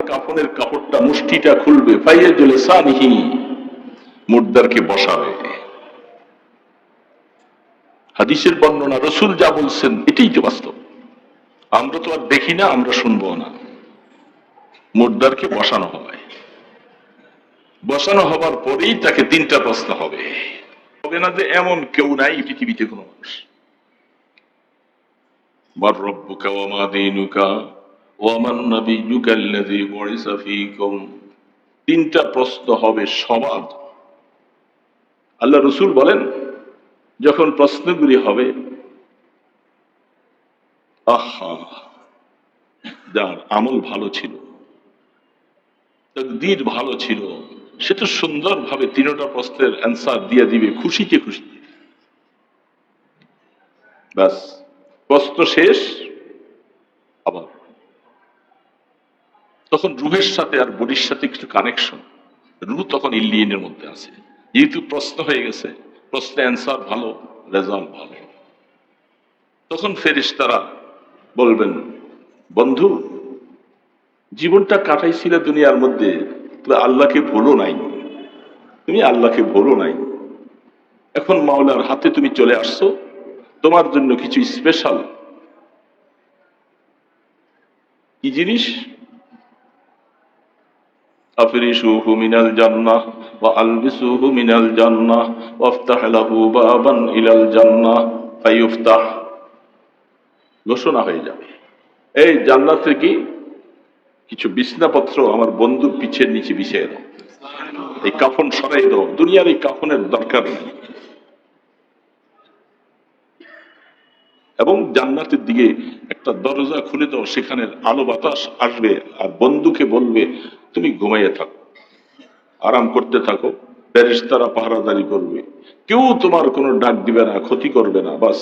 কাফনের কাপড়টা মুষ্টিটা খুলবে, ফাইয়াজুল সানিহি, মুর্দারকে বসাবে। হাদিসের বর্ণনা, রসুল যা বলছেন এটাই তো বাস্তব। আমরা তো আর দেখি না, আমরা শুনবো না। মুর্দারকে বসানো হবে, বসানো হবার পরেই তাকে তিনটা প্রশ্ন হবে। হবে না যে এমন কেউ নাই পৃথিবীতে কোনো মানুষ। মান রব্বুকা ওয়া মা দীনুকা ওয়া মান নাবিয়্যুকা আল্লাযী বুইসা ফীকুম। তিনটা প্রশ্ন হবে সবার। আল্লাহ রসুল বলেন, যখন প্রশ্নগুলি হবে, আহা, যার আমল ভালো ছিল, তাকদীর ভালো ছিল, সে তো সুন্দরভাবে তিনটা প্রশ্নের অ্যান্সার দিয়ে দিবে খুশিতে খুশিতে। ব্যাস, প্রশ্ন শেষ। আবার তখন রুহের সাথে আর বডির সাথে কিছু কানেকশন। রুহ তখন ইল্লিয়নের মধ্যে আছে, যেহেতু প্রশ্ন হয়ে গেছে, প্রশ্নের অ্যান্সার ভালো, রেজাল্ট ভালো। তখন ফেরেশতারা বলবেন, বন্ধু, জীবনটা কাটাইছিলে দুনিয়ার মধ্যে, তুমি আল্লাহকে ভুলো নাই, তুমি আল্লাহকে ভুলো নাই। এখন মাওলার হাতে তুমি চলে আসছো, তোমার জন্য কিছু স্পেশাল কি জিনিস, আফরিশুহু মিনাল জান্নাহ ওয়া আলবিসুহু মিনাল জান্নাহ ওয়াফতাহ লাহু বাবান ইলাল জান্নাহ ফায়ুফতাহ। ঘোষণা হয়ে যাবে, এই জান্নাত থেকে কিছু বিছনাপত্র আমার বন্ধুর পিছের নিচে বিছিয়ে দাও, এই কাফন সরাই দাও, দুনিয়ার এই কাফনের দরকার নেই। এবং জান্নাতের দিকে একটা দরজা খুলে দাও, সেখানে আলো বাতাস আসবে, আর বন্ধুকে বলবে তুমি ঘুমাইয়ে থাকো, আরাম করতে থাকো, ফেরেশতারা পাহারাদারি করবে, কেউ তোমার কোনো ডাক দিবে না, ক্ষতি করবে না। বাস,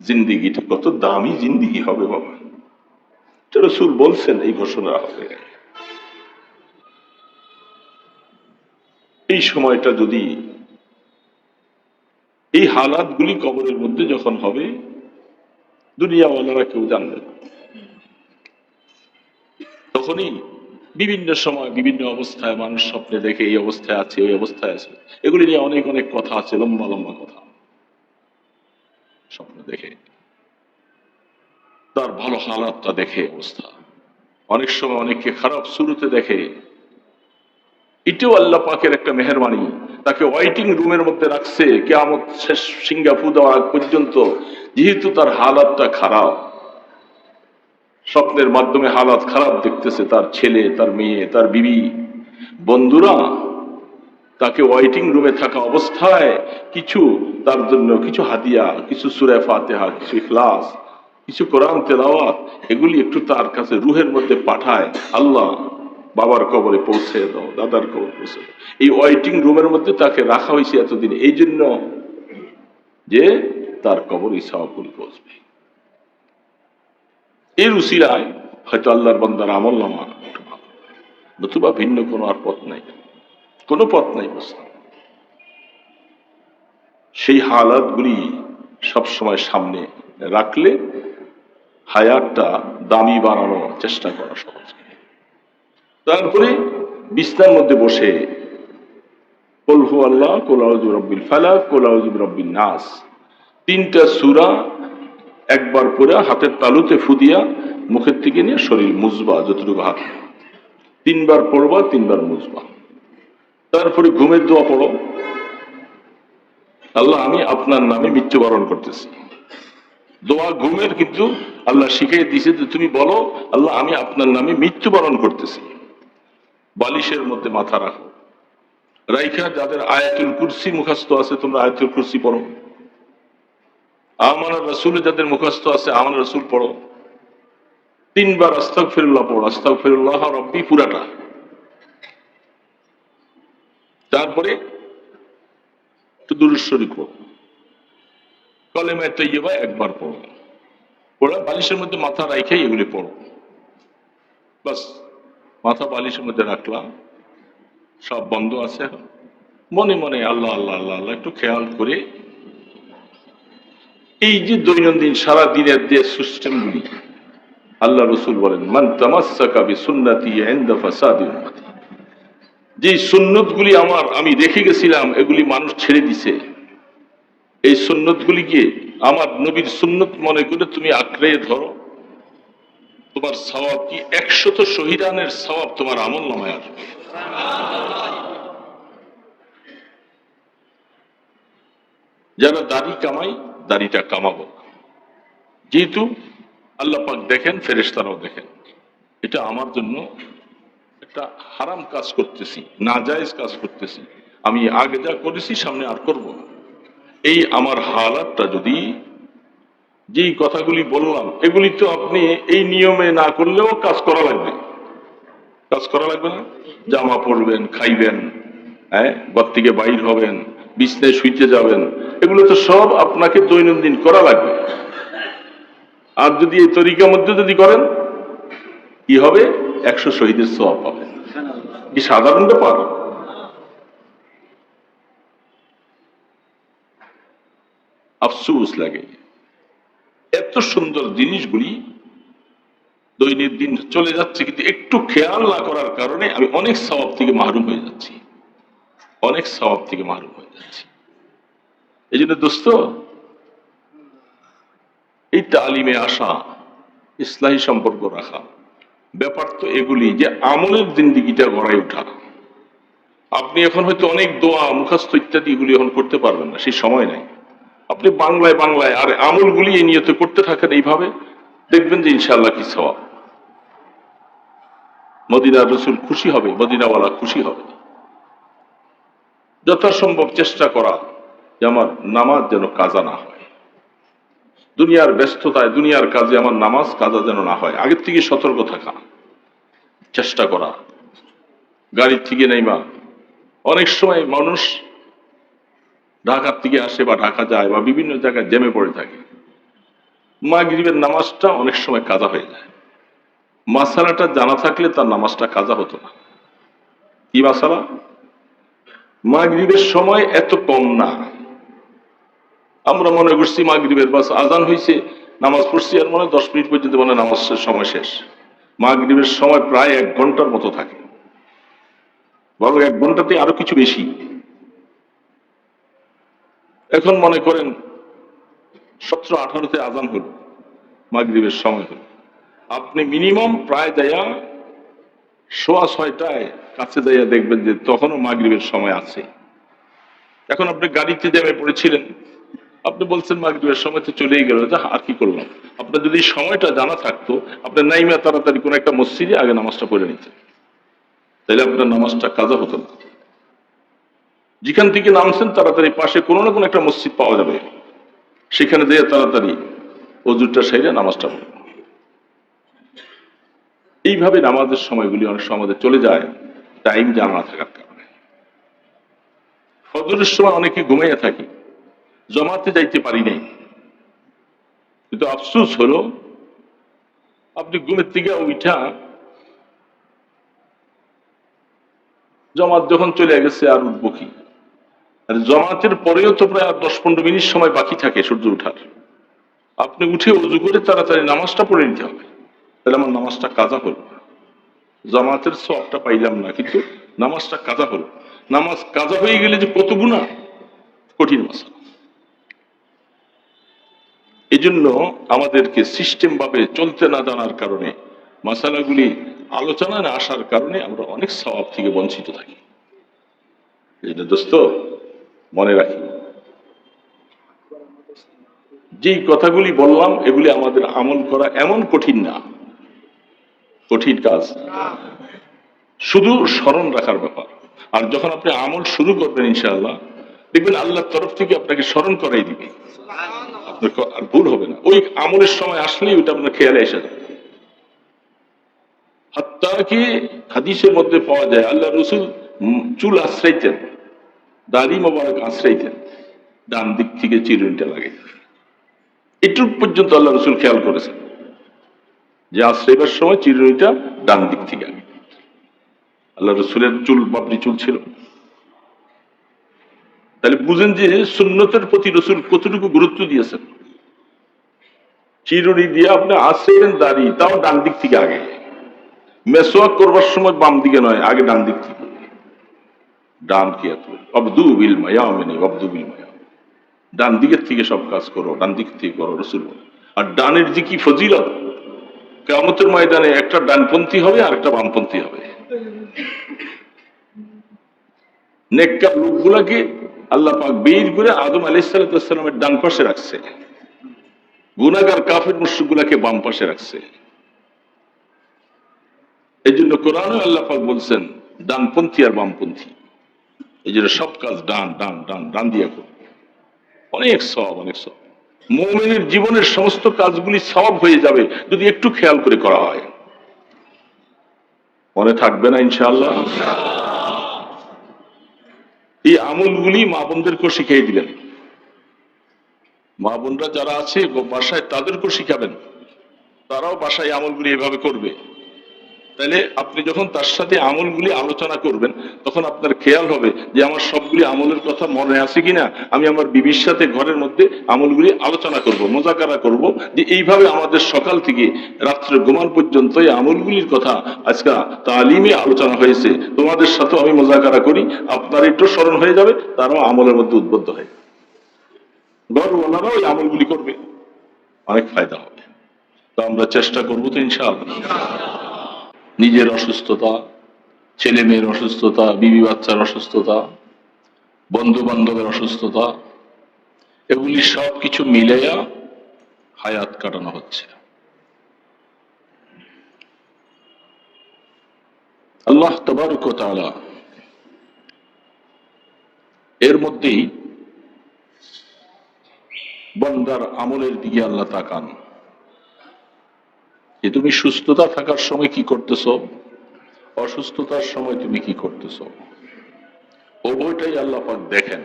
জিন্দিগিটা কত দামি জিন্দিগি হবে বাবা। রাসূল বলছেন এই ঘোষণা হবে। এই সময়টা যদি, এই হালাতগুলি কবরের মধ্যে যখন হবে, দুনিয়াওয়ালারা কেউ জানবে না। তখনই বিভিন্ন সময় বিভিন্ন অবস্থায় মানুষ স্বপ্নে দেখে এই অবস্থায় আছে, ওই অবস্থায় আছে, এগুলি নিয়ে অনেক অনেক কথা আছে, লম্বা লম্বা কথা। স্বপ্ন দেখে তার ভালো হালাতটা দেখে অবস্থা, অনেক সময় অনেককে খারাপ শুরুতে দেখে। এটাও আল্লাহ পাকের একটা মেহেরবানি, তাকে ওয়াইটিং রুমের মধ্যে রাখছে কিয়ামত শেষ সিঙ্গাফু দেওয়ার আগ পর্যন্ত, যেহেতু তার হালাতটা খারাপ, স্বপ্নের মাধ্যমে হালাত খারাপ দেখতেছে, তার ছেলে, তার মেয়ে, তার বিবি, বন্ধুরা, তাকে ওয়াইটিং রুমে থাকা অবস্থায় কিছু তার জন্য কিছু হাদিয়া, কিছু সূরা ফাতিহা, কিছু ইখলাস, কিছু কোরআন তেলাওয়াত, এগুলি একটু তার কাছে রুহের মধ্যে পাঠায়। আল্লাহ, বাবার কবরে পৌঁছে দাও, দাদার কবরে পৌঁছে দাও। এই ওয়াইটিং রুমের মধ্যে তাকে রাখা হয়েছে এতদিন, এই জন্য যে তার কবর সওয়াবগুলি পৌঁছবে। এর উসিলায় হয়তো আল্লাহর বান্দার আমল নামা একটু ভালো, নতুবা ভিন্ন কোনো আর পথ নাই, কোনো পথ নাই। সেই হালাতগুলি সবসময় সামনে রাখলে হায়াতটা দামি বানানোর চেষ্টা করা সহজ। তারপরে বিছনার মধ্যে বসে কুল হু আল্লাহ, কুল আউযু বিরাব্বিল ফালাক, কুল আউযু বিরাব্বিন নাস, তিনটা সূরা একবার পড়ে হাতের তালুতে ফুদিয়া মুখের থেকে নিয়ে শরীর মুজবা, যতটুকু হাত, তিনবার পড়বা, তিনবার মুজবা। তারপরে ঘুমের দোয়া পড়ো, আল্লাহ আমি আপনার নামে মৃত্যুবরণ করতেছি। দোয়া ঘুমের, কিন্তু আল্লাহ শিখিয়ে দিয়েছে যে তুমি বলো, আল্লাহ আমি আপনার নামে মৃত্যুবরণ করতেছি। বালিশের মধ্যে মাথা রাখো, রাইখা যাদের আয়াতুল কুরসি মুখস্থ আছে, তোমরা আয়াতুল কুরসি পড়ো। আমানার রাসূল যাদের মুখস্থ আছে, আমানার রাসূল পড়ো। তিনবার আস্তাগফিরুল্লাহ পড়ো, আস্তাগফিরুল্লাহ রাব্বি পুরাটা। তারপরে একটু দুরূদ শরীফ পড়ো, কলেমা তাইয়্যিবা একবার পড়ো, পড়া বালিশের মধ্যে মাথা রাইখে এগুলি পড়ো। বাস, মাথা বালিশের মধ্যে রাখলাম, সব বন্ধ আছে, এখন মনে মনে আল্লাহ আল্লাহ আল্লাহ আল্লাহ একটু খেয়াল করে এই যে দৈনন্দিন সারা দিনের যে সিস্টেমগুলি, আল্লাহ রসুল বলেন, মান তামাসসাকা বিসুন্নতি ইনদা ফাসাদি উম্মতি, যে সুন্নতগুলি আমি রেখে গেছিলাম এগুলি মানুষ ছেড়ে দিছে, এই সুন্নতগুলিকে আমার নবীর সুন্নত মনে করে তুমি আঁকড়ে ধরো, তোমার সওয়াব কি 100 শহীদানের সওয়াব তোমার আমল নামায় আসবে। যারা দাড়ি কামাই, দাড়িটা কামাবো, যেহেতু আল্লাহ পাক দেখেন, ফেরেশতারাও দেখেন, এটা আমার জন্য একটা হারাম কাজ করতেছি, নাজায়েজ কাজ করতেছি, আমি আগে যা করেছি সামনে আর করব না। এই আমার হালাতটা যদি, যেই কথাগুলি বললাম এগুলি তো আপনি এই নিয়মে না করলেও কাজ করা লাগবে, কাজ করা লাগবে না? জামা পরবেন, খাইবেন, ঘর থেকে বাইর হবেন, বিছনায় শুইতে যাবেন, এগুলো তো সব আপনাকে দৈনন্দিন করা লাগবে। আর যদি এই তরিকার মধ্যে যদি করেন কি হবে? 100 শহীদের সওয়াব পাবেন। কি সাধারণ ব্যাপার? আফসোস লাগে, এত সুন্দর জিনিসগুলি দৈনন্দিন চলে যাচ্ছে, কিন্তু একটু খেয়াল না করার কারণে আমি অনেক সওয়াব থেকে মাহরুম হয়ে যাচ্ছি, অনেক সওয়াব থেকে মাহরুম হয়ে যাচ্ছি। এই জন্য দোস্ত, এই তালিমে আসা, ইসলাহী সম্পর্ক রাখা, ব্যাপার তো এগুলি যে আমলের জিন্দিগিটা গড়াই ওঠা। আপনি এখন হয়তো অনেক দোয়া, মুখস্থ ইত্যাদি এগুলি এখন করতে পারবেন না, সেই সময় নাই। আপনি বাংলায় বাংলায় আর আমলগুলি এই নিয়ত করতে থাকেন, এইভাবে দেখবেন যে ইনশাআল্লাহ কি সওয়াব। মদিনার রসুল খুশি হবে, মদিনাওয়ালা খুশি হবে। যথাসম্ভব চেষ্টা করা যে আমার নামাজ যেন কাজা না হয়, দুনিয়ার ব্যস্ততায়, দুনিয়ার কাজে আমার নামাজ কাজা যেন না হয়, আগের থেকে সতর্ক থাকা, চেষ্টা করা। গাড়ির থেকে নেইমা, অনেক সময় মানুষ ঢাকার থেকে আসে বা ঢাকা যায় বা বিভিন্ন জায়গায় জ্যামে পড়ে থাকে, মাগরিবের নামাজটা অনেক সময় কাজা হয়ে যায়। মাসালাটা জানা থাকলে তার নামাজটা কাজা হতো না। কি মাসালা? মাগরিবের সময় এত কম না, আমরা মনে করছি মাগরিবের বাস আজান হয়েছে, নামাজ পড়ছি, আর মনে 10 মিনিট পর্যন্ত মনে নামাজের সময় শেষ। মাগরিবের সময় প্রায় 1 ঘন্টার মতো থাকে, বরং 1 ঘন্টাতে আরো কিছু বেশি। এখন মনে করেন 17-18তে আজান হল, মাগরিবের সময় হল, আপনি মিনিমাম প্রায় যাইয়া 6:15টায় কাছে যাইয়া দেখবেন যে তখনও মাগরিবের সময় আছে। এখন আপনি গাড়িতে জ্যামে পড়েছিলেন, আপনি বলছেন মাগরিবের সময় তো চলেই গেল, যা আর কি করলাম। আপনার যদি সময়টা জানা থাকতো, আপনার নাইমা তাড়াতাড়ি কোনো একটা মসজিদে আগে নামাজটা পড়ে নিতেন, তাহলে আপনার নামাজটা কাজা হতো না। যেখান থেকে নামছেন তাড়াতাড়ি পাশে কোনো না কোনো একটা মসজিদ পাওয়া যাবে, সেখানে যেয়ে তাড়াতাড়ি ওযুটা সেরে নামাজটা পড়ে। এইভাবে নামাজের সময়গুলি অনেক সময় আমাদের চলে যায় টাইম জানা না থাকার কারণে। ফজরের সময় অনেকে ঘুমাইয়া থাকি, জমাতে যাইতে পারি নাই, কিন্তু আফসোস হলো আপনি ঘুমের থেকে উঠা জমাত যখন চলে গেছে আর উঠবো কি? আর জমাতের পরেও তো প্রায় 10-15 মিনিট সময় বাকি থাকে সূর্য উঠার। আপনি উঠে ওযু করে তাড়াতাড়ি নামাজটা পড়ে নিতে হবে, তাহলে আমার নামাজটা কাজা হলো। জামাতের সওয়াবটা পাইলাম না, কিন্তু নামাজটা কাজা হলো। নামাজ কাজা হয়ে গেলে যে কত গুনাহ, কঠিন মাসালা। এই জন্য আমাদেরকে সিস্টেম ভাবে চলতে না জানার কারণে, মাসালাগুলি আলোচনায় না আসার কারণে আমরা অনেক সওয়াব থেকে বঞ্চিত থাকি। এই জন্য দোস্ত মনে রাখি, যেই কথাগুলি বললাম এগুলি আমাদের আমল করা এমন কঠিন না, কঠিন কাজ, শুধু স্মরণ রাখার ব্যাপার। আর যখন আপনি আমল শুরু করবেন ইনশাআল্লাহ দেখবেন আল্লাহর তরফ থেকে আপনাকে স্মরণ করাই দিবে, আপনার আর ভুল হবে না। ওই আমলের সময় আসলেই ওইটা আপনার খেয়ালে এসে যাবে। হাত্তা কি হাদিসের মধ্যে পাওয়া যায় আল্লাহ রসুল চুল আশ্রাইতেন, দাড়ি মোবারক আশ্রাইতেন, ডান দিক থেকে চিরুনিটা লাগে। এটুক পর্যন্ত আল্লাহ রসুল খেয়াল করেছেন যে আশ্রাইবার সময় চিরুনিটা ডান দিক থেকে আগে। আল্লাহ রসুলের চুল বাবরি চুল ছিল। তাহলে বুঝেন যে সুন্নতের প্রতি রসুল কতটুকু গুরুত্ব দিয়েছেন। চিরুনি দিয়ে আপনি আসেন দাড়ি, তাও ডান দিক থেকে আগে। মেসওয়াক করবার সময় বাম দিকে নয়, আগে ডান দিক থেকে। ডান কি এত অবদু বিল মায়ামিনী, অবদু বিল মায়াম, ডান দিকের থেকে সব কাজ করো, ডান দিক থেকে করো রসুল। আর ডানের যে কি ফজিলত, কিয়ামতের ময়দানে একটা ডানপন্থী হবে আর একটা বামপন্থী হবে। নেককার লোকগুলাকে আল্লাহ পাক বের করে আদম আলাইহিস সালামের ডান পাশে রাখছে, গুনাহগার কাফির মুশরিক গুলাকে বাম পাশে রাখছে। এই জন্য কোরআনে আল্লাহ পাক বলছেন ডানপন্থী আর বামপন্থী, এই জন্য সব কাজ ডান ডান ডান ডান দিয়া করো। অনেক সওয়াব, অনেক সওয়াব। মুমিনের জীবনের সমস্ত কাজগুলি সওয়াব হয়ে যাবে যদি একটু খেয়াল করে করা হয়। মনে থাকবে না ইনশাআল্লাহ? এই আমলগুলি মা বোনদেরকেও শিখিয়ে দিবেন। মা বোনরা যারা আছে বাসায় তাদেরকেও শিখাবেন, তারাও বাসায় আমলগুলি এভাবে করবে। তাহলে আপনি যখন তার সাথে আমলগুলি আলোচনা করবেন তখন আপনার খেয়াল হবে যে আমার সবগুলি আমলের কথা মনে আছে কিনা। আমি আমার বিবির সাথে ঘরের মধ্যে আমলগুলি আলোচনা করব, মোজাকারা করব, যে এইভাবে আমাদের সকাল থেকে রাত্রে ঘুমান পর্যন্ত এই আমলগুলির কথা আজকে তালিমে আলোচনা হয়েছে, তোমাদের সাথেও আমি মোজাকারা করি, আপনার একটু স্মরণ হয়ে যাবে, তারাও আমলের মধ্যে উদ্বুদ্ধ হয়, ঘরওয়ালারাও ওই আমলগুলি করবে, অনেক ফায়দা হবে। তো আমরা চেষ্টা করবো তো ইনশাআল্লাহ। নিজের অসুস্থতা, ছেলে মেয়ের অসুস্থতা, বিবি বাচ্চার অসুস্থতা, বন্ধু বান্ধবের অসুস্থতা, এগুলি সব কিছু মিলাইয়া হায়াত কাটানো হচ্ছে। আল্লাহ তাবারক ওয়া তাআলা এর মধ্যেই বান্দার আমলের দিকে আল্লাহ তাকান, যে তুমি সুস্থতা থাকার সময় কি করতেছো, অসুস্থতার সময় তুমি কি করতেছো, উভয়টাই আল্লাহ পাক দেখেন।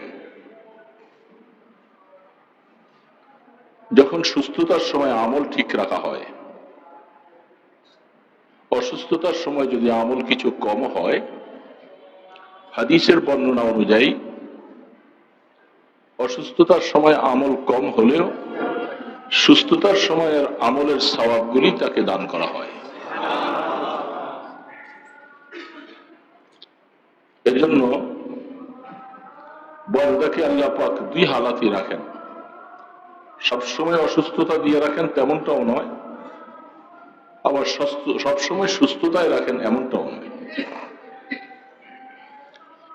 যখন সুস্থতার সময় আমল ঠিক রাখা হয়, অসুস্থতার সময় যদি আমল কিছু কম হয়, হাদিসের বর্ণনা অনুযায়ী অসুস্থতার সময় আমল কম হলেও সুস্থতার সময়ের আমলের সওয়াবগুলি তাকে দান করা হয়। এজন্য বান্দাকে আল্লাহ পাক দুই হালাতই রাখেন, সবসময় অসুস্থতা দিয়ে রাখেন তেমনটাও নয়, আবার সবসময় সুস্থতায় রাখেন এমনটাও নয়।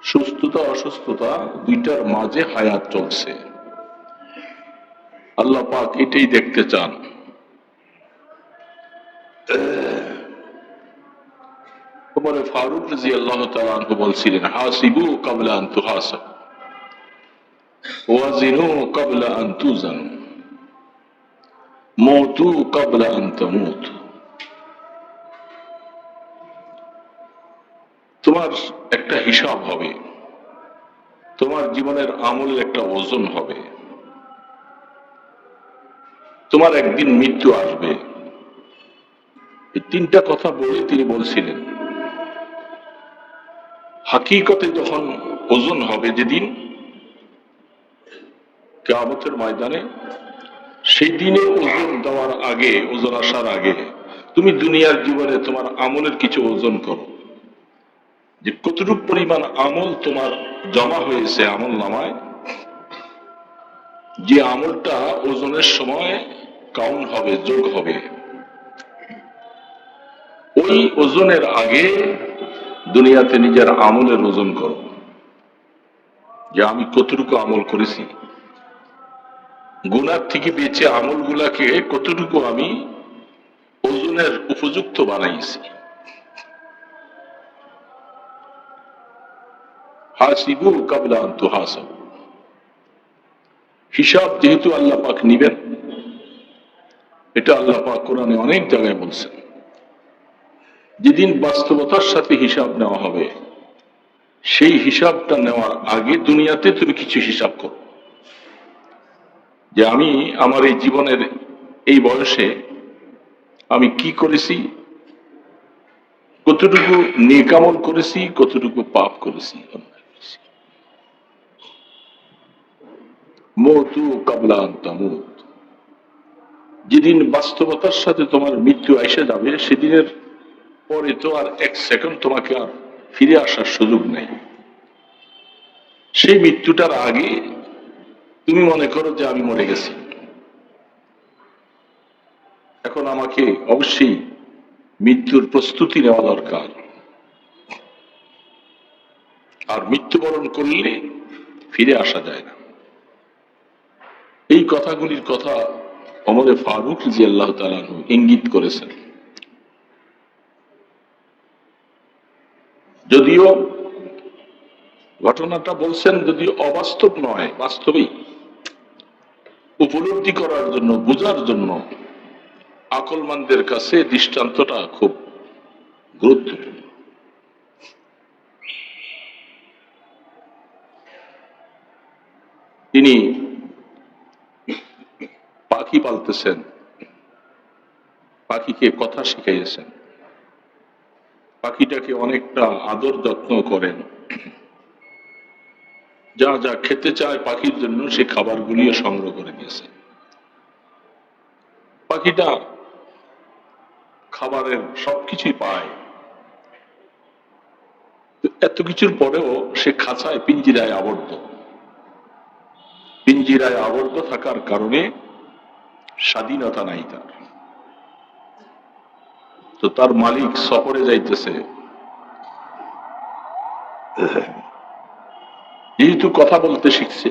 সুস্থতা অসুস্থতা দুইটার মাঝে হায়াত চলছে। আল্লাহ পাক এটাই দেখতে চান। ওমর ফারুক রাদিয়াল্লাহু তাআলা আনহু বলছিলেন, হাসিবু ক্বাবলা আন তুহাসাবু ওয়াজিনু ক্বাবলা আন তুজানু মুতু ক্বাবলা আন তামুতু। তোমার একটা হিসাব হবে, তোমার জীবনের আমলের একটা ওজন হবে, তোমার একদিন মৃত্যু আসবে। এই তিনটা কথা বলে তিনি বলছিলেন, হাকিকতে যখন ওজন হবে যেদিন কিয়ামতের ময়দানে, সেই দিনে ওজন দেওয়ার আগে, ওজন আসার আগে তুমি দুনিয়ার জীবনে তোমার আমলের কিছু ওজন করো, যে কতটুকু পরিমাণ আমল তোমার জমা হয়েছে আমল নামায়। যে আমলটা ওজনের সময় কাউন্ট হবে, যোগ হবে, ওই ওজনের আগে দুনিয়াতে নিজের আমলের ওজন করো, যে আমি কতটুকু আমল করেছি, গুনার থেকে বেঁচে আমলগুলাকে কতটুকু আমি ওজনের উপযুক্ত বানাইছি। হাসিবু ক্বাবলা আন তুহাসাবু, হিসাব যেহেতু আল্লাহ পাক নিবেন, এটা আল্লাহ পাক কোরআনে অনেক জায়গায় বলছেন। যেদিন বাস্তবতার সাথে হিসাব নেওয়া হবে, সেই হিসাবটা নেওয়ার আগে দুনিয়াতে তুমি কিছু হিসাব করো, যে আমি আমার এই জীবনের এই বয়সে আমি কি করেছি, কতটুকু নেক আমল করেছি, কতটুকু পাপ করেছি। মুতু ক্বাবলা আন তামুত, যেদিন বাস্তবতার সাথে তোমার মৃত্যু এসে যাবে সেদিনের পরে তো আর এক সেকেন্ড তোমাকে আর ফিরে আসার সুযোগ নেই। সেই মৃত্যুটার আগে তুমি মনে করো যে আমি মরে গেছি, এখন আমাকে অবশ্যই মৃত্যুর প্রস্তুতি নেওয়া দরকার। আর মৃত্যুবরণ করলে ফিরে আসা যায় না। এই কথাগুলির কথা ওমরে ফারুক রাদিয়াল্লাহু তাআলা আনহু ইঙ্গিত করেছেন। যদিও ঘটনাটা বলছেন যদিও অবাস্তব নয়, বাস্তবেই উপলব্ধি করার জন্য, বোঝার জন্য আকলমানদের কাছে দৃষ্টান্তটা খুব গুরুত্বপূর্ণ। তিনি পাখি পালতেছেন, পাখিকে কথা শিখাইয়েছেন, পাখিটাকে অনেকটা আদর যত্ন করেন, যা যা খেতে চায় পাখির জন্য সে খাবারগুলিও সংগ্রহ করে দিয়েছে। পাখিটা খাবারের সবকিছুই পায়, এত কিছুর পরেও সে খাঁচায় পিঞ্জিরায় আবদ্ধ। পিঞ্জিরায় আবদ্ধ থাকার কারণে স্বাধীনতা নাই তার। তো তার মালিক সফরে যাইতেছে, যেহেতু কথা বলতে শিখছে,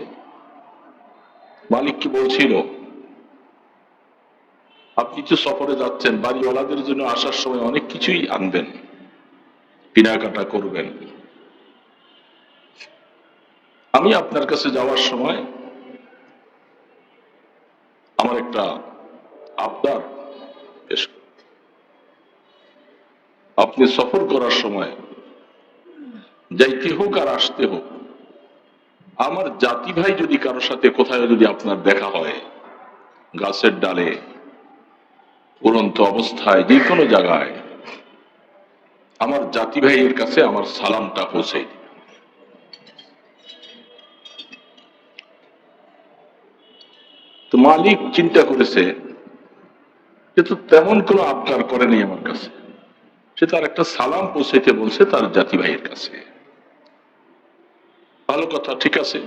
মালিক কি বলছিল, আপনি তো সফরে যাচ্ছেন, বাড়িওয়ালাদের জন্য আসার সময় অনেক কিছুই আনবেন, কেনাকাটা করবেন, আমি আপনার কাছে যাওয়ার সময় আমার একটা আবদার পেশ করব। আপনি সফর করার সময় যাইতে হোক আর আসতে হোক, আমার জাতি ভাই যদি কারোর সাথে কোথায় যদি আপনার দেখা হয়, গাছের ডালে, উড়ন্ত অবস্থায়, যে কোনো জায়গায়, আমার জাতি ভাইয়ের কাছে আমার সালামটা পৌঁছে দিন। তো মালিক চিন্তা করেছে যে তো তেমন কোনো আবদার করেনি আমার কাছে, সে তার একটা সালাম পৌঁছাইতে বলছে তার জাতি ভাইয়ের কাছে। ভালো কথা, ঠিক আছে,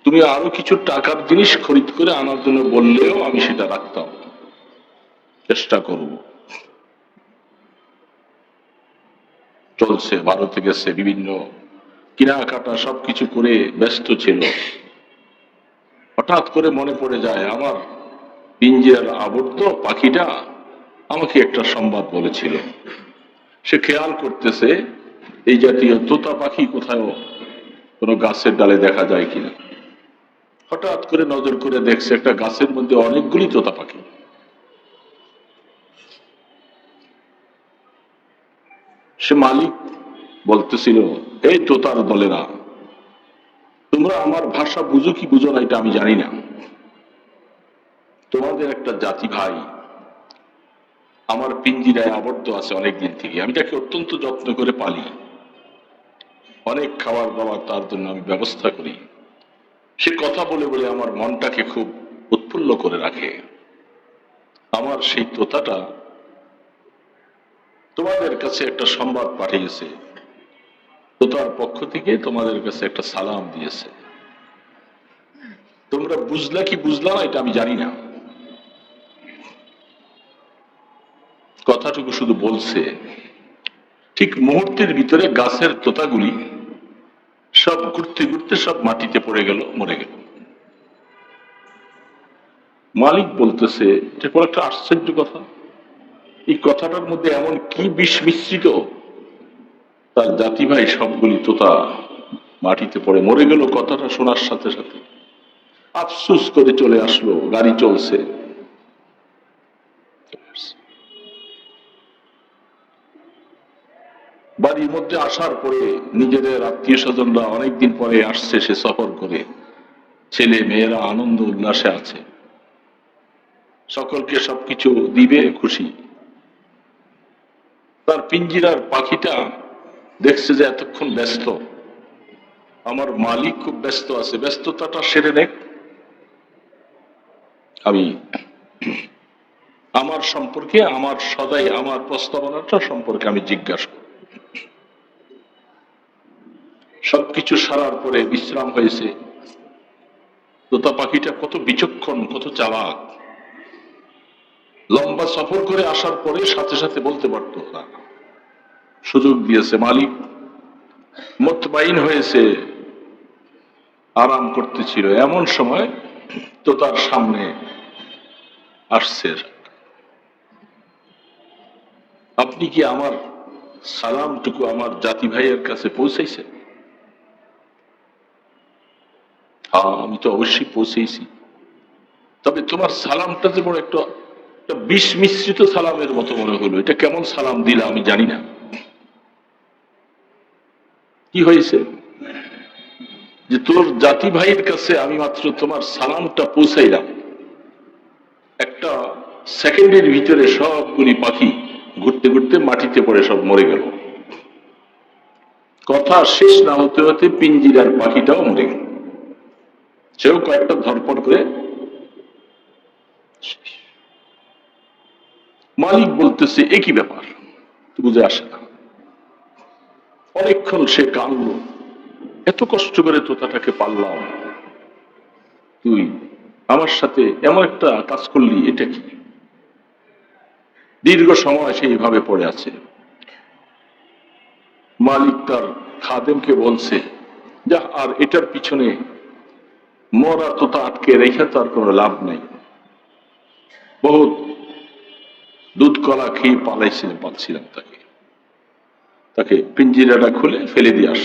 তুমি আরো কিছু টাকার জিনিস খরিদ করে আনার জন্য বললেও আমি সেটা রাখতাম, চেষ্টা করব। চলছে, ভারতে গেছে, বিভিন্ন কেনাকাটা সবকিছু করে ব্যস্ত ছিল। হঠাৎ করে মনে পড়ে যায় আমার পিঞ্জিরার আবদ্ধ পাখিটা আমাকে একটা সংবাদ বলেছিল। সে খেয়াল করতেছে এই জাতীয় তোতা পাখি কোথাও কোনো গাছের ডালে দেখা যায় কিনা। হঠাৎ করে নজর করে দেখছে একটা গাছের মধ্যে অনেকগুলি তোতা পাখি। সে মালিক বলতেছিল, এই তোতার দলেরা, তোমরা আমার ভাষা বুঝো কি বুঝো না এটা আমি জানি না, তোমাদের একটা জাতি ভাই আমার পিঞ্জিরায় আবদ্ধ আছে অনেকদিন থেকে, আমি তাকে অত্যন্ত যত্ন করে পালি, অনেক খাবার দাবার তার জন্য আমি ব্যবস্থা করি। সে কথা বলে বলে আমার মনটাকে খুব উৎফুল্ল করে রাখে। আমার সেই তোতাটা তোমাদের কাছে একটা সংবাদ পাঠিয়েছে, তোতার পক্ষ থেকে তোমাদের কাছে একটা সালাম দিয়েছে। তোমরা বুঝলা কি বুঝলা না এটা আমি জানি না। কথাটুকু শুধু বলছে, ঠিক মুহূর্তের ভিতরে গাছের তোতাগুলি সব ঘুরতে ঘুরতে সব মাটিতে পড়ে গেল, মরে গেল। মালিক বলতেছে, এটা কোনো একটা আশ্চর্য কথা, এই কথাটার মধ্যে এমন কি বিষ মিশ্রিত, তার জাতি ভাই সবগুলি তোতা মাটিতে পড়ে মরে গেল। কথাটা শোনার সাথে সাথে আফসোস করে চলে আসলো, গাড়ি চলছে। বাড়ির মধ্যে আসার পরে নিজেদের আত্মীয় স্বজনরা অনেকদিন পরে আসছে, সে সফর করে, ছেলে মেয়েরা আনন্দ উল্লাসে আছে, সকলকে সবকিছু দিবে, খুশি। তার পিঞ্জিরার পাখিটা দেখছে যে এতক্ষণ ব্যস্ত, আমার মালিক খুব ব্যস্ত আছে, ব্যস্ততাটা সেরে নেক, আমি আমার সম্পর্কে, আমার সদাই আমার প্রস্তাবনাটা সম্পর্কে আমি জিজ্ঞাসা করি। সবকিছু সারার পরে বিশ্রাম হয়েছে। তোতা পাখিটা কত বিচক্ষণ, কত চালাক। লম্বা সফর করে আসার পরে সাথে সাথে বলতে পারতো না, সুযোগ দিয়েছে মালিক, মুতমাইন হয়েছে, আরাম করতেছিল। এমন সময় তোতার সামনে আসছে, আপনি কি আমার সালামটুকু আমার জাতি ভাইয়ের কাছে পৌঁছাইছেন? হ্যাঁ, আমি তো অবশ্যই পৌঁছেছি। তবে তোমার সালামটা যে বড় একটা বিষ মিশ্রিত সালামের মতো মনে হলো। এটা কেমন সালাম দিলা আমি জানি না। কি হয়েছে যে তোর জাতি ভাইয়ের কাছে আমি মাত্র তোমার সালামটা পৌঁছাইলাম, একটা সেকেন্ডের ভিতরে সবগুলি পাখি ঘুরতে ঘুরতে মাটিতে পড়ে সব মরে গেল। কথা শেষ না হতে হতে পিঞ্জিরার পাখিটাও মরে গেল, সেও কয়েকটা ধরপড় করে। মালিক বলতেছে একই ব্যাপার, বুঝে আসে না। অনেকক্ষণ সে কাঁদল, এত কষ্ট করে তোতাটাকে পারলাম, তুই আমার সাথে এমন একটা কাজ করলি, এটা কি? দীর্ঘ সময় সেইভাবে পড়ে আছে। মালিক তার খাদেমকে বলছে, যা, আর এটার পিছনে মরা তোতা আটকে রেখে তার কোনো লাভ নেই। বহুত দুধ কলা খেয়ে পাচ্ছিলাম তাকে পিঞ্জিরাটা খুলে ফেলে দিয়ে আস।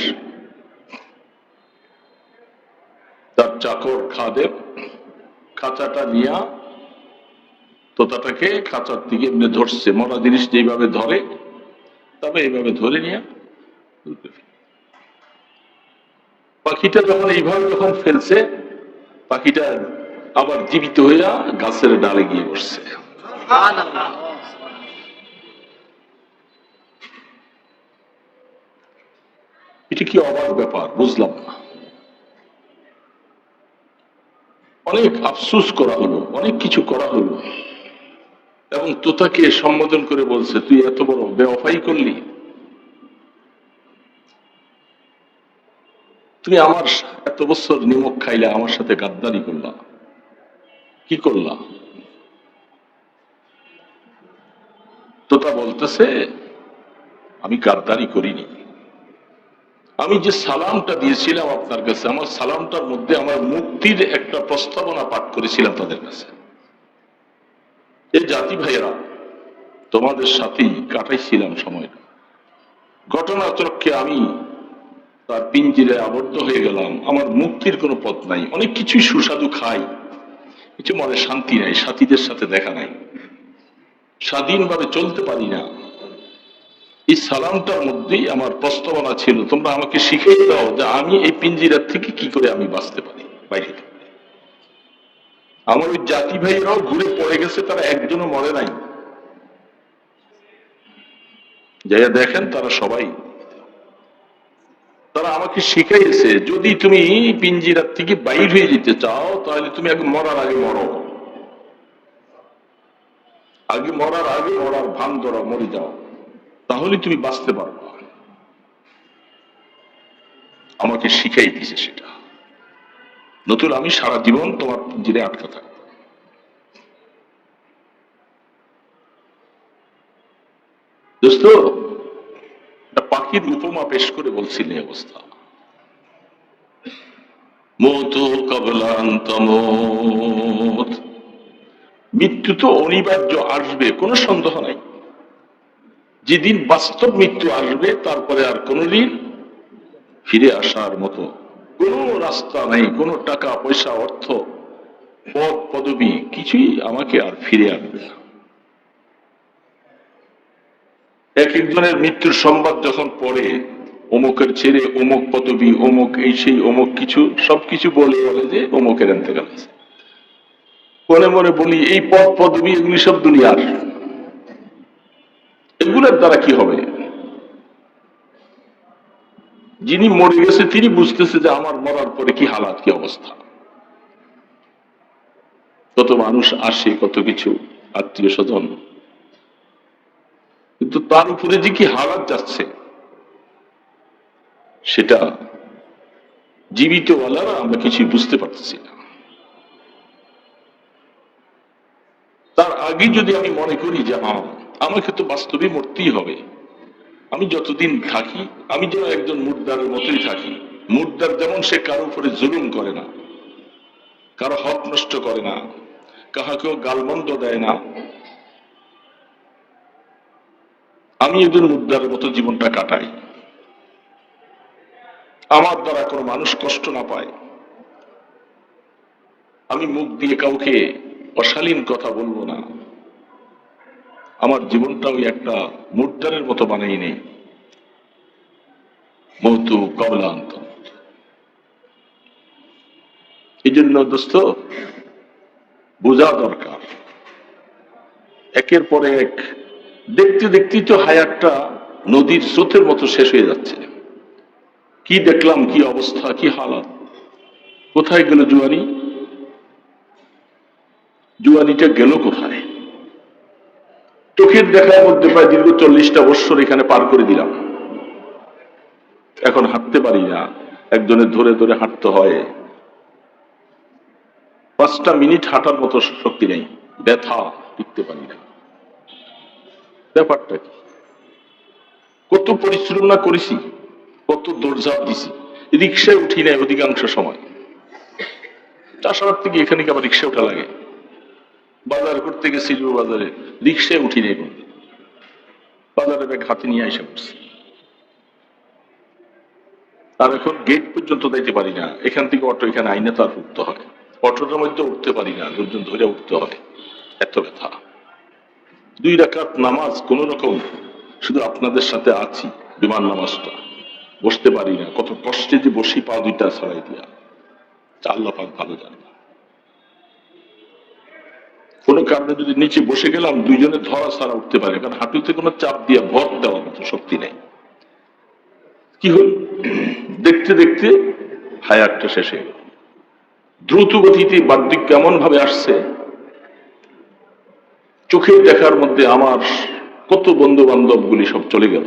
তার চাকর খাদেম খাঁচাটা নিয়ে তোতাটাকে খাঁচার দিকে এমনি ধরছে, মরা জিনিস যেভাবে ধরে তবে এইভাবে ধরে নিয়ে পাখিটা যখন ফেলছে, পাখিটা আবার জীবিত হইয়া গাছের ডালে গিয়ে বসছে। এটা কি অবাক ব্যাপার, বুঝলাম না। অনেক আফসোস করা হলো, অনেক কিছু করা হলো, এবং তোতাকে সম্বোধন করে বলছে, তুই এত বড় বেওয়াফাই করলি, তুমি আমার এত বছর নিমক খাইলে, আমার সাথে গাদ্দারি করলা, কি করলা? তোতা বলতেছে, আমি গাদ্দারি করিনি, আমি যে সালামটা দিয়েছিলাম আপনার কাছে, আমার সালামটার মধ্যে আমার মুক্তির একটা প্রস্তাবনা পাঠ করেছিলাম তাদের কাছে। এই জাতি ভাইয়েরা, তোমাদের সাথেই কাটাইছিলাম সময়টা। ঘটনাচক্রে আমি তার পিঞ্জিরায় আবদ্ধ হয়ে গেলাম, আমার মুক্তির কোনো পথ নাই। অনেক কিছুই সুস্বাদু খাই, কিছু মনে শান্তি নাই, সাথীদের সাথে দেখা নাই, স্বাধীনভাবে চলতে পারি না। এই সালামটার মধ্যেই আমার প্রস্তাবনা ছিল, তোমরা আমাকে শিখিয়ে দাও যে আমি এই পিঞ্জিরার থেকে কি করে আমি বাঁচতে পারি, বাইরে। আমার ওই জাতি ভাইরাও ঘুরে পড়ে গেছে, তারা একজনও মরে নাই। যাইয়া দেখেন তারা সবাই, তারা আমাকে শিখাইছে, যদি তুমি পিঞ্জিরার থেকে বাইর হয়ে যেতে চাও, তাহলে তুমি আগে মরার আগে মরো, মরার ভান ধরো, মরে যাও, তাহলে তুমি বাঁচতে পারবে। আমাকে শিখাই দিছে সেটা, নতুন আমি সারা জীবন তোমার পিঞ্জিরে আটকা থাকবো। দোস্ত, পাখির উপমা পেশ করে বলছিলেন এই অবস্থা। মৌতু কবলান্তমোত, মৃত্যু তো অনিবার্য আসবে, কোনো সন্দেহ নাই। যেদিন বাস্তব মৃত্যু আসবে, তারপরে আর কোনোদিন ফিরে আসার মতো কোনো রাস্তা নাই, কোনো টাকা পয়সা, অর্থ, পদ পদবি কিছুই আমাকে আর ফিরে আনবে না। এক একজনের মৃত্যুর সংবাদ যখন পড়ে, অমুকের ছেড়ে অমুক পদবি, অমুক এই সেই, অমুক কিছু, সবকিছু বলে যে অমুকের এতেকাল হয়েছে। মনে মনে বলি, এই পদ পদবি এগুলি সব দুনিয়ার, এগুলোর দ্বারা কি হবে? যিনি মরে গেছে তিনি বুঝতেছে যে আমার মরার পরে কি হালাত, কি অবস্থা। কত মানুষ আসে, কত কিছু আত্মীয় স্বজন, কিন্তু তার উপরে যে কি হালাত যাচ্ছে সেটা জীবিতওয়ালারা আমরা কিছু বুঝতে পারতেছি না। তার আগে যদি আমি মনে করি যে আমাকে তো বাস্তবে মরতেই হবে, আমি যতদিন থাকি আমি যেন একজন মুর্দারের মতোই থাকি। মুর্দার যেমন সে কারো উপরে জুলুম করে না, কারো হক নষ্ট করে না, কাহাকেও গালমন্দ দেয় না, আমি একজন মুর্দারের মতো জীবনটা কাটাই। আমার দ্বারা কোনো মানুষ কষ্ট না পায়, আমি মুখ দিয়ে কাউকে অশালীন কথা বলবো না, আমার জীবনটা ওই একটা মুর্দারের মতো বানাই নেই। মৌতু কবলান্ত। এই জন্য দোস্ত বোঝা দরকার, একের পরে এক দেখতে দেখতেই তো হায়াতটা নদীর স্রোতের মতো শেষ হয়ে যাচ্ছে। কি দেখলাম, কি অবস্থা, কি হালাত। কোথায় গেল জুয়ানি? জুয়ানিটা গেল কোথায়? চোখের দেখার মধ্যে প্রায় দীর্ঘ 40টা বৎসর এখানে পার করে দিলাম, এখন হাঁটতে পারি না, একজনের ধরে ধরে হাঁটতে হয়, 5টা মিনিট হাঁটার মতো শক্তি নেই, ব্যথা, টিকতে পারি না। ব্যাপারটা কি? কত পরিশ্রম না করেছি, কত দৌড়ঝাঁপ দিছি, রিক্সায় উঠি নাই অধিকাংশ সময়। চাষাবাদ থেকে এখানে আবার রিক্সা উঠা লাগে, বাজার করতে গেছি বাজারে, রিক্সায় উঠি নাই, বাজারে ব্যাগ হাতে নিয়ে এসে পড়ছি। আর এখন গেট পর্যন্ত যাইতে পারি না, এখান থেকে অটো এখানে আইনে তার উঠতে হয়, অটোটার মধ্যে উঠতে পারি না, দুজন ধরে উঠতে হয়, এত ব্যথা। 2 রাকাত নামাজ কোন রকম শুধু আপনাদের সাথে আছি, বিমান নামাজটা বসতে পারি না, কত কষ্টে যে বসি পা 2টা ছড়াই দিয়া, আল্লাহ পাক ভালো জানে। কোনো কারণে যদি নিচে বসে গেলাম, 2 জনে ধরা ছাড়া উঠতে পারে, কারণ হাঁটুতে কোনো চাপ দিয়ে ভর দেওয়ার মতো শক্তি নেই। কি হল? দেখতে দেখতে হায়াতটা শেষ হয়ে গেল। দ্রুত গতিতে বার্ধক্য এমন ভাবে আসছে, চোখের দেখার মধ্যে আমার কত বন্ধু বান্ধব গুলি সব চলে গেল,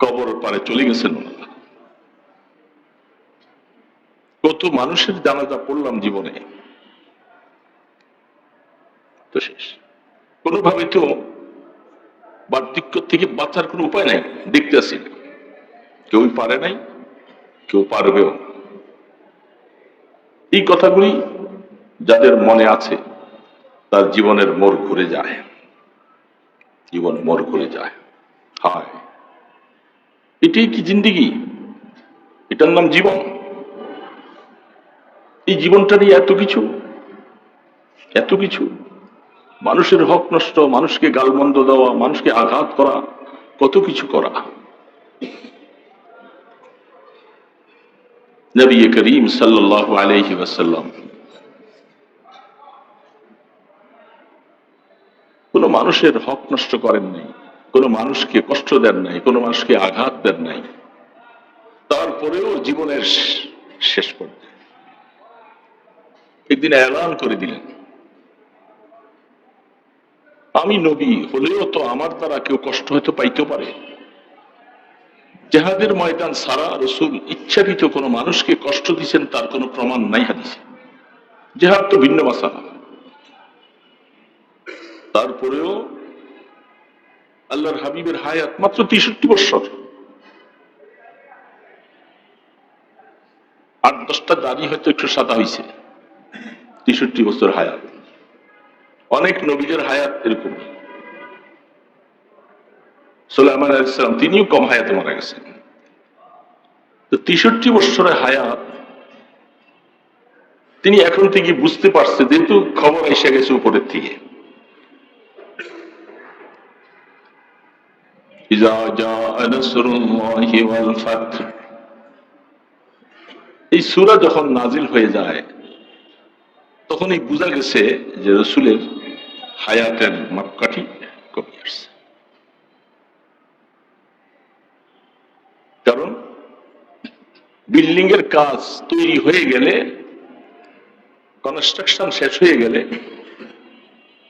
কবর পারে চলে গেছেন ওনারা। কত মানুষের জানাজা পড়লাম জীবনে, তো শেষ। কোনোভাবে তো বার্ধক্য থেকে বাঁচার কোনো উপায় নাই, দেখতে আসি না, কেউ পারে নাই, কেউ পারবেও। এই কথাগুলি যাদের মনে আছে তার জীবনের মোড় ঘুরে যায়, জীবন মোড় ঘুরে যায়। হায়, এটাই কি জিন্দেগি? এটার নাম জীবন? এই জীবনটা নিয়ে এত কিছু, এত কিছু, মানুষের হক নষ্ট, মানুষকে গালমন্দ দেওয়া, মানুষকে আঘাত করা, কত কিছু করা। নবী করিম সাল্লাল্লাহু আলাইহি ওয়াসাল্লাম কোন মানুষের হক নষ্ট করেন নাই, কোন মানুষকে কষ্ট দেন নাই, কোন মানুষকে আঘাত দেন নাই। তারপরেও জীবনের শেষ পর্যায়ে একদিন এলান করে দিলেন, আমি নবী হলেও তো আমার দ্বারা কেউ কষ্ট হয়তো পাইতে পারে। জিহাদের ময়দান সারা রাসূল ইচ্ছাকৃত কোনো মানুষকে কষ্ট দিয়েছেন তার কোনো প্রমাণ নাই হাদিসে। জিহাদ তো ভিন্ন মাসালা। তারপরেও আল্লাহর হাবিবের হায়াত মাত্র 63 বছর, 8-10টা দাড়ি হয়তো একটু সাদা হয়েছে, 63 বছর হায়াত। অনেক নবীদের হায়াত এরকম। সুলাইমান আলাইহিস সালাম তিনিও কম হায়াতে মারা গেছেন। তো 63 বছরের হায়াত, তিনি এখন থেকে বুঝতে পারছে, যেহেতু খবর এসে গেছে উপরের থেকে, ইযা জাআ নাসরুল্লাহি ওয়াল ফাতহ, এই সূরা যখন নাজিল হয়ে যায় তখনই বোঝা গেছে যে রাসূলের হায়াতের মাপকাঠি কমে আসছে। কারণ বিল্ডিং এর কাজ তৈরি হয়ে গেলে কনস্ট্রাকশন শেষ হয়ে গেলে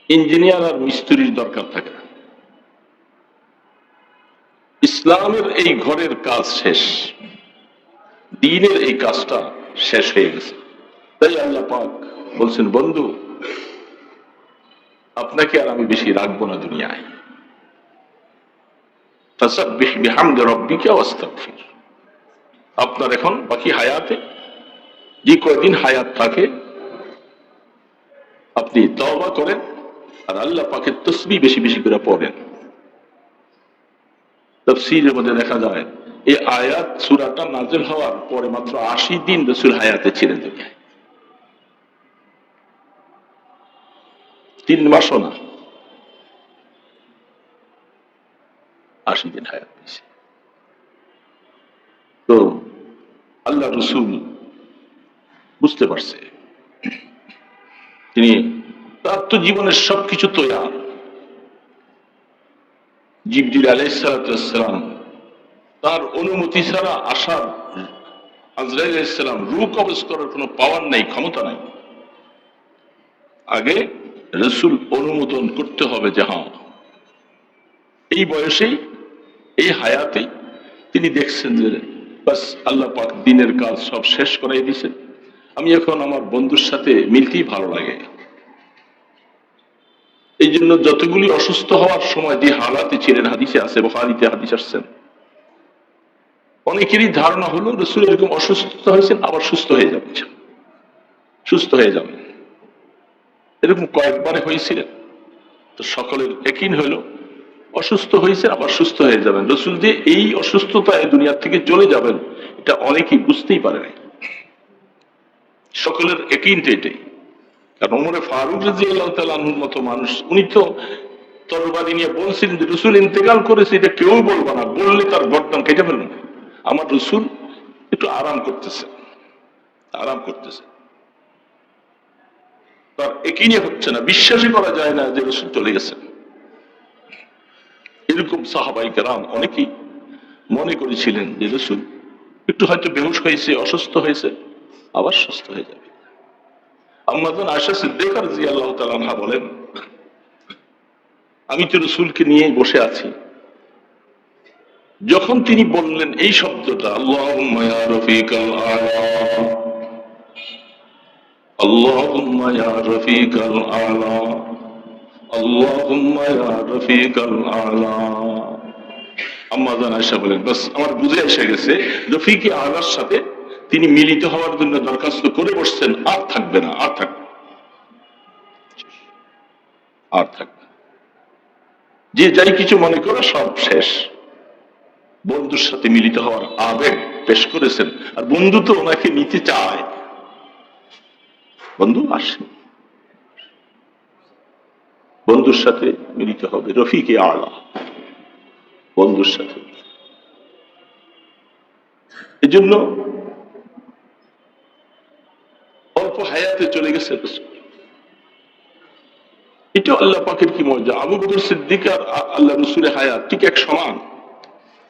ইঞ্জিনিয়ার আর মিস্ত্রির দরকার থাকে না। ইসলামের এই ঘরের কাজ শেষ, দ্বীনের এই কাজটা শেষ হয়ে গেছে। তাই আল্লাহ পাক বলছেন, বন্ধু আপনাকে আর আমি বেশি রাখবো না দুনিয়ায়, ফাসাব্বিহ বিহামদি রাব্বিকা ওয়াস্তাগফির। আপনার এখন বাকি হায়াতে যে কয়দিন হায়াত থাকে আপনি তওবা করেন আর আল্লাহ পাকের তাসবিহ বেশি বেশি করে পড়েন। তাফসীরের মধ্যে দেখা যায় এই আয়াত সূরাটা নাযিল হওয়ার পরে মাত্র 80 দিন রাসূল হায়াতে ছিলেন দুনিয়ায়, 3 মাসও না, 80 দিন হায়াত পেয়েছে। তো আল্লাহ রাসূল বুঝতে পারছে তিনি তার তো জীবনের সবকিছু তৈয়ার। জিবরিল আলাইহিস সালাম তার অনুমতি ছাড়া আসার, আজরাইল আলাইহিস সালাম রূহ কবজ করার কোনো পাওয়ার নাই, ক্ষমতা নাই। আগে রাসূল অনুমোদন করতে হবে যে হ্যাঁ এই বয়সেই এই হায়াতেই তিনি দেখছেন যে বাস আল্লাহ পাক দ্বীনের কাজ সব শেষ করাই দিয়েছেন, আমি এখন আমার বন্ধুর সাথে মিলতেই ভালো লাগে। এই জন্য যতগুলি অসুস্থ হওয়ার সময় যে হালাতে ছিলেন, হাদিসে আছে, বুখারীতে হাদিস আসছেন, অনেকেরই ধারণা হলো রাসূল এরকম অসুস্থ হয়েছেন আবার সুস্থ হয়ে যাবেন, সুস্থ হয়ে যাবেন, এরকম কয়েকবারে হয়েছিলেন। তো সকলের একই হলো অসুস্থ হয়েছে আবার সুস্থ হয়ে যাবেন। রাসূল যে এই অসুস্থতায় দুনিয়া থেকে চলে যাবেন এটা অনেকেই বুঝতেই পারে নাই, সকলের একই এটাই। কারণ ওমর ফারুক রাদিয়াল্লাহু তাআলা আনহুর মতো মানুষ, উনি তো তরবারি নিয়ে বলছিলেন যে রাসূল ইন্তেকাল করেছে এটা কেউ বলবো না, বললে তার গর্দান কেটে ফেলবেন। আমার রাসূল একটু আরাম করতেছে, আরাম করতেছে, তার একই নিয়ে হচ্ছে না, বিশ্বাসই করা যায় না যে রাসূল চলে গেছেন। এরকম সাহাবায়ে কেরাম অনেকেই মনে করেছিলেন যে রাসূল একটু হয়তো বেহুশ হয়েছে, অসুস্থ হয়েছে, আবার সুস্থ হয়ে যাবে। আম্মা জান আয়েশা সিদ্দিকা রাদিয়াল্লাহু তাআলা আনহা বলেন, আমি তো রাসূলকে নিয়ে বসে আছি, যখন তিনি বললেন এই শব্দটা আল্লাহুম্মা ইয়া রফিকাল আলা, আল্লাহুম্মা ইয়া রফিকাল আলা, আল্লাহুম্মা ইয়া রফিকাল আলা, আম্মা জান আয়েশা বলেন বাস আমার বুঝে এসে গেছে রফিকে আলার সাথে তিনি মিলিত হওয়ার জন্য দরখাস্ত করে বসছেন, আর থাকবে না, আর থাকবে, আর থাকবে, যে যাই কিছু মনে করে সব শেষ। বন্ধুর সাথে মিলিত হওয়ার আবেগ পেশ করেছেন, আর বন্ধু তো ওনাকে নিতে চায়, বন্ধু আসে, বন্ধুর সাথে মিলিত হবে, রফিকে আলা, বন্ধুর সাথে। এজন্য অল্প হায়াতে চলে গেছে রাসূল। এটা আল্লাহ পাকের কি মজা। আবু বকর সিদ্দিক আর আল্লাহ রাসূলের হায়াত ঠিক এক সমান,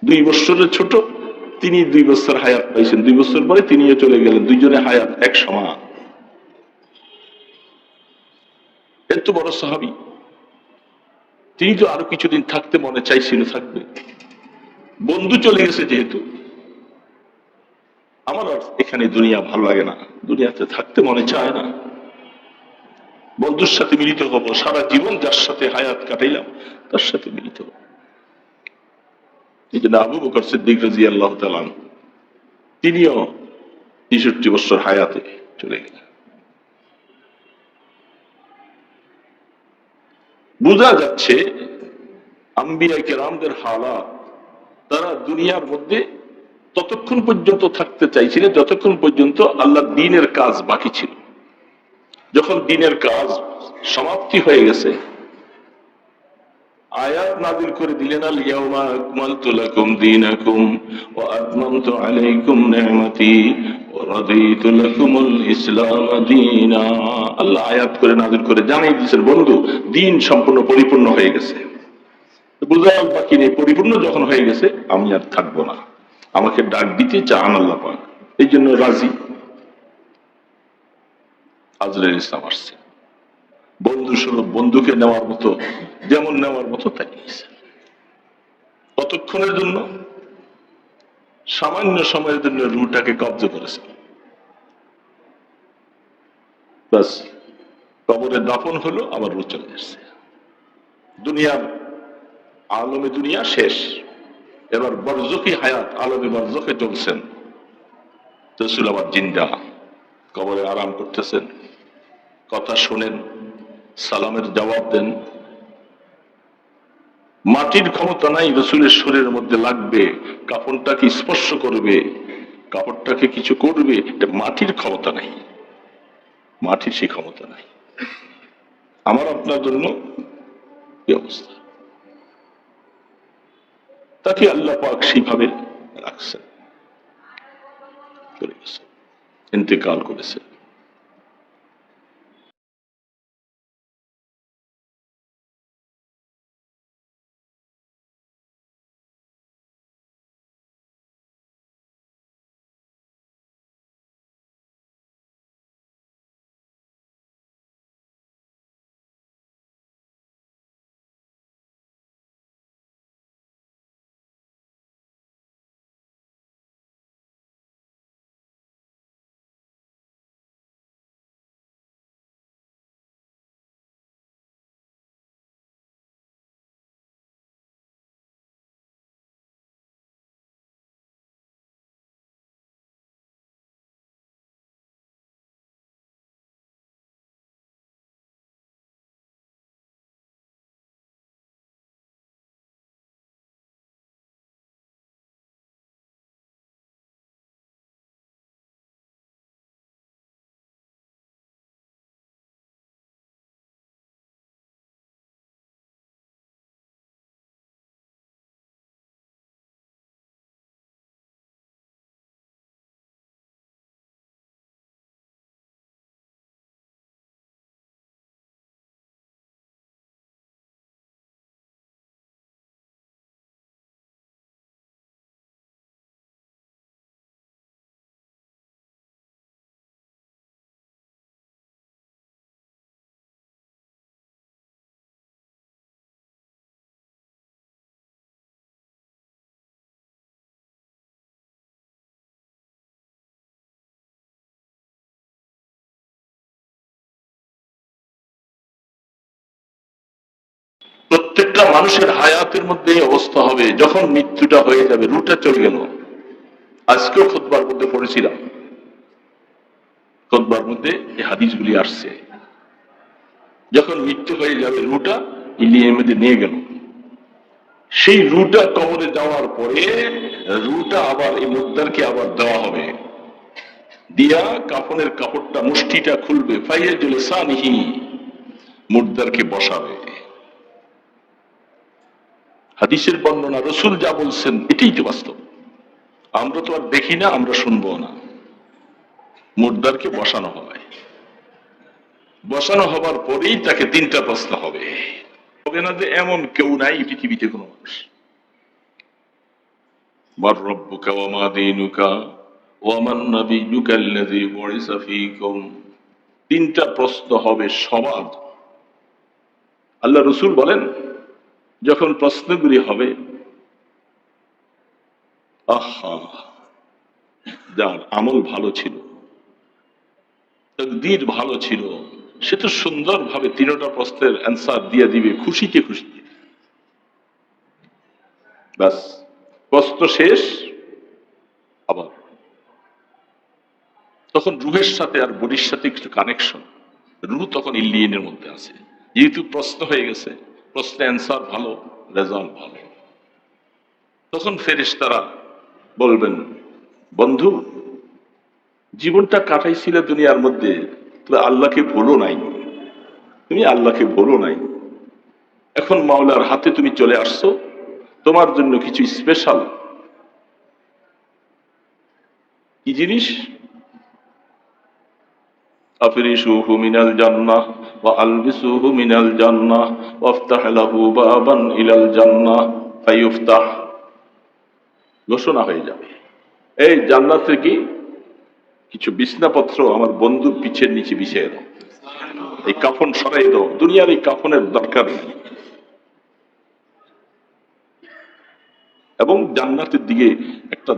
2 বছরের ছোট, তিনি 2 বছর হায়াত পাইছেন, 2 বছর পরে তিনিও চলে গেলেন, দুইজনের হায়াত এক সমান। এত বড় সাহাবী, তিনি তো আরো কিছুদিন থাকতে মনে চাইছিল, থাকবে, বন্ধু চলে গেছে যেহেতু, আমার আর এখানে দুনিয়া ভালো লাগে না, দুনিয়াতে থাকতে মনে চায় না, বন্ধুর সাথে মিলিত হবো, সারা জীবন যার সাথে হায়াত কাটাইলাম তার সাথে মিলিত হবো। এই জন্য আবু বকর সিদ্দিক রাদিয়াল্লাহু তাআলা তিনিও 63 বছর হায়াতে চলে গেলেন। বোঝা যাচ্ছে আম্বিয়া কেরামদের হালাত, তারা দুনিয়ার মধ্যে ততক্ষণ পর্যন্ত থাকতে চাইছিলেন যতক্ষণ পর্যন্ত আল্লাহর দ্বীনের কাজ বাকি ছিল। যখন দ্বীনের কাজ সমাপ্তি হয়ে গেছে, আয়াত নাযিল করে দিলেন, আল ইয়াউমা আকমালতু লাকুম দীনাকুম ওয়া আতমামতু আলাইকুম নি'মাতি ওয়া রাদিতু লাকুমুল ইসলাম দীনা। আল্লাহ আয়াত করে নাযিল করে জানিয়ে দিয়েছেন, বন্ধু দ্বীন সম্পূর্ণ পরিপূর্ণ হয়ে গেছে, বুঝার বাকি নেই, পরিপূর্ণ যখন হয়ে গেছে আমি আর থাকবো না, আমাকে ডাক দিতে চান আল্লাহ পাক, এই জন্য রাজি। আজরাইল ইসলাম আসছে, বন্ধু স্বরূপ বন্ধুকে নেওয়ার মতো, যেমন নেওয়ার মতো তাই নিয়েছে। কতক্ষণের জন্য? সামান্য সময়ের জন্য রুহটাকে কব্জা করেছে। বাস, কবরে দাফন হলো, আবার রুহ চলে আসছে। দুনিয়ার আলমে দুনিয়া শেষ, এবার বরজখী হায়াত, আলমে বরজখে চলছেন। রাসূল আবার জিন্দা, কবরে আরাম করতেছেন, কথা শোনেন, সালামের জবাব দেন। মাটির ক্ষমতা নাই রাসূলের শরীরের মধ্যে লাগবে, কাফনটাকে স্পর্শ করবে, কাপড়টাকে কিছু করবে, এটা মাটির ক্ষমতা নাই, মাটির সেই ক্ষমতা নাই। আমার আপনার জন্য কি অবস্থা? তাকে আল্লাহ পাক সেইভাবে রাখছেন, চলে গেছে, ইন্তেকাল করেছে। প্রত্যেকটা মানুষের হায়াতের মধ্যে এই অবস্থা হবে, যখন মৃত্যুটা হয়ে যাবে, রুটা চলে গেল। আজকেও খুতবার মধ্যে পড়েছিলাম, খুতবার মধ্যে এই হাদিসগুলি আসছে, যখন মৃত্যু হয়ে যাবে রুটা ইলিয়ের মধ্যে নিয়ে গেল, সেই রুটা কবরে যাওয়ার পরে রুটা আবার এই মুদ্দারকে আবার দেওয়া হবে, দিয়া কাফনের কাপড়টা মুষ্টিটা খুলবে, ফাইয়াজুল সানিহি, মুর্দারকে বসাবে। হাদিসের বর্ণনা, রাসূল যা বলছেন এটাই তো বাস্তব। আমরা তো আর দেখি না, আমরা শুনবো না। মুর্দারকে বসানো হয়, বসানো হবার পরেই তাকে তিনটা প্রশ্ন হবে। হবে না যে এমন কেউ নাই পৃথিবীতে কোনো মানুষ। মার রব্বুকা ওয়া মা দীনুকা ওয়া মান নাবিয়্যুকা আল্লাযী বুইসা ফীকুম, তিনটা প্রশ্ন হবে সবার। আল্লাহ রাসূল বলেন, যখন প্রশ্নগুলি হবে, আহা, যার আমল ভালো ছিল, তাকদীর ভালো ছিল, সে তো সুন্দরভাবে তিনটা প্রশ্নের অ্যান্সার দিয়ে দিবে, খুশিতে খুশিতে। ব্যাস, প্রশ্ন শেষ। আবার তখন রুহের সাথে আর বডির সাথে কিছু কানেকশন, রুহ তখন ইল্লিয়িনের মধ্যে আছে, যেহেতু প্রশ্ন হয়ে গেছে, প্রশ্নের অ্যান্সার ভালো, রেজাল্ট ভালো। তখন ফেরেশতারা বলবেন, বন্ধু, জীবনটা কাটাইছিলে দুনিয়ার মধ্যে, তবে আল্লাহকে ভুলো নাই, তুমি আল্লাহকে ভুলো নাই, এখন মাওলার হাতে তুমি চলে আসছো, তোমার জন্য কিছু স্পেশাল কি জিনিস, আফরিশুহু মিনাল জান্নাহ ওয়া আলবিসুহু মিনাল জান্নাহ ওয়াফতাহ লাহু বাবান ইলাল জান্নাহ ফায়ুফতাহ, ঘোষণা হয়ে যাবে, এই জান্নাতে কি কিছু বিছনাপত্র আমার বন্ধুর পিছের নিচে বিছিয়ে দাও, এই কাফন সরাই দাও, দুনিয়ার এই কাফনের দরকার নেই। এবং জান্নাতের দিকে একটা